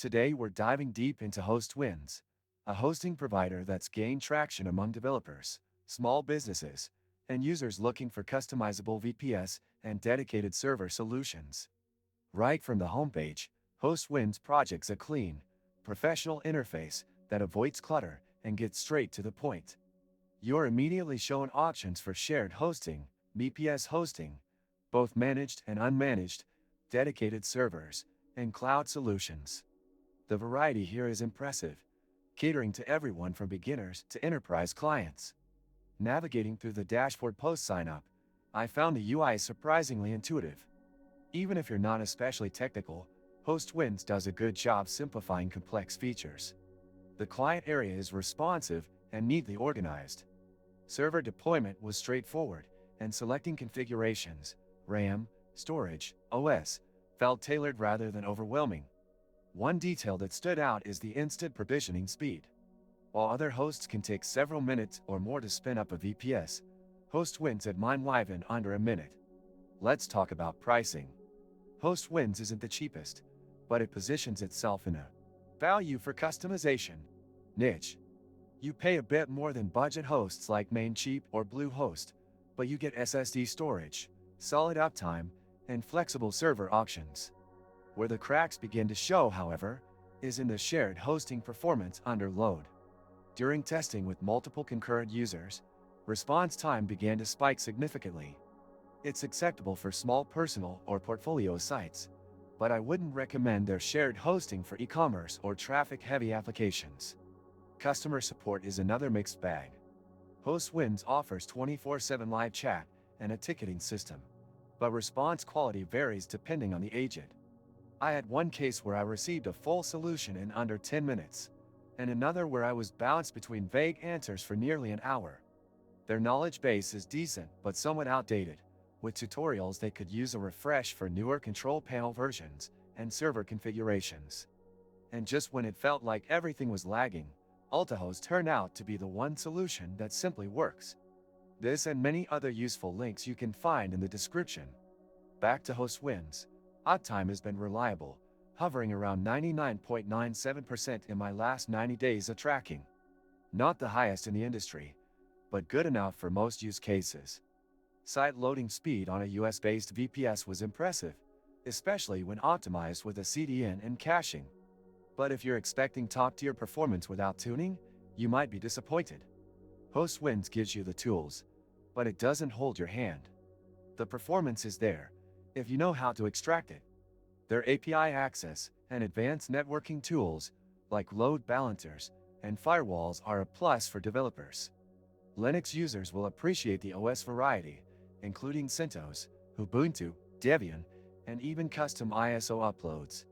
Today we're diving deep into Hostwinds, a hosting provider that's gained traction among developers, small businesses, and users looking for customizable VPS and dedicated server solutions. Right from the homepage, Hostwinds projects a clean, professional interface that avoids clutter and gets straight to the point. You're immediately shown options for shared hosting, VPS hosting, both managed and unmanaged, dedicated servers, and cloud solutions. The variety here is impressive, catering to everyone from beginners to enterprise clients. Navigating through the dashboard post sign-up, I found the UI surprisingly intuitive. Even if you're not especially technical, Hostwinds does a good job simplifying complex features. The client area is responsive and neatly organized. Server deployment was straightforward, and selecting configurations, RAM, storage, OS, felt tailored rather than overwhelming. One detail that stood out is the instant provisioning speed. While other hosts can take several minutes or more to spin up a VPS, Hostwinds had mine live in under a minute. Let's talk about pricing. Hostwinds isn't the cheapest, but it positions itself in a value for customization niche. You pay a bit more than budget hosts like Main or Bluehost, but you get SSD storage, solid uptime, and flexible server options. Where the cracks begin to show, however, is in the shared hosting performance under load. During testing with multiple concurrent users, response time began to spike significantly. It's acceptable for small personal or portfolio sites, but I wouldn't recommend their shared hosting for e-commerce or traffic-heavy applications. Customer support is another mixed bag. Hostwinds offers 24/7 live chat and a ticketing system, but response quality varies depending on the agent. I had one case where I received a full solution in under 10 minutes, and another where I was bounced between vague answers for nearly an hour. Their knowledge base is decent but somewhat outdated, with tutorials they could use a refresh for newer control panel versions and server configurations. And just when it felt like everything was lagging, Ultahost turned out to be the one solution that simply works. This and many other useful links you can find in the description. Back to Hostwinds. Uptime has been reliable, hovering around 99.97% in my last 90 days of tracking. Not the highest in the industry, but good enough for most use cases. Site loading speed on a US-based VPS was impressive, especially when optimized with a CDN and caching. But if you're expecting top-tier performance without tuning, you might be disappointed. Hostwinds gives you the tools, but it doesn't hold your hand. The performance is there, if you know how to extract it. Their API access and advanced networking tools, like load balancers and firewalls, are a plus for developers. Linux users will appreciate the OS variety, including CentOS, Ubuntu, Debian, and even custom ISO uploads.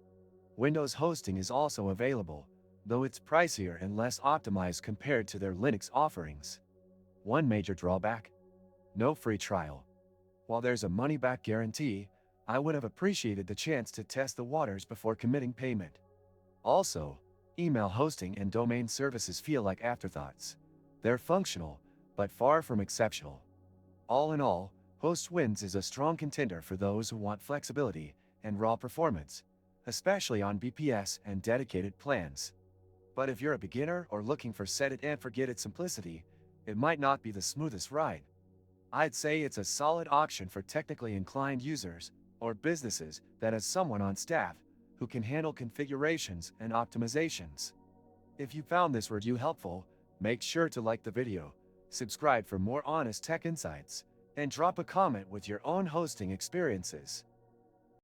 Windows hosting is also available, though it's pricier and less optimized compared to their Linux offerings. One major drawback: no free trial. While there's a money-back guarantee, I would have appreciated the chance to test the waters before committing payment. Also, email hosting and domain services feel like afterthoughts. They're functional, but far from exceptional. All in all, Hostwinds is a strong contender for those who want flexibility and raw performance, especially on VPS and dedicated plans. But if you're a beginner or looking for set-it-and-forget-it simplicity, it might not be the smoothest ride. I'd say it's a solid option for technically inclined users or businesses that has someone on staff who can handle configurations and optimizations. If you found this review helpful, make sure to like the video, subscribe for more honest tech insights, and drop a comment with your own hosting experiences.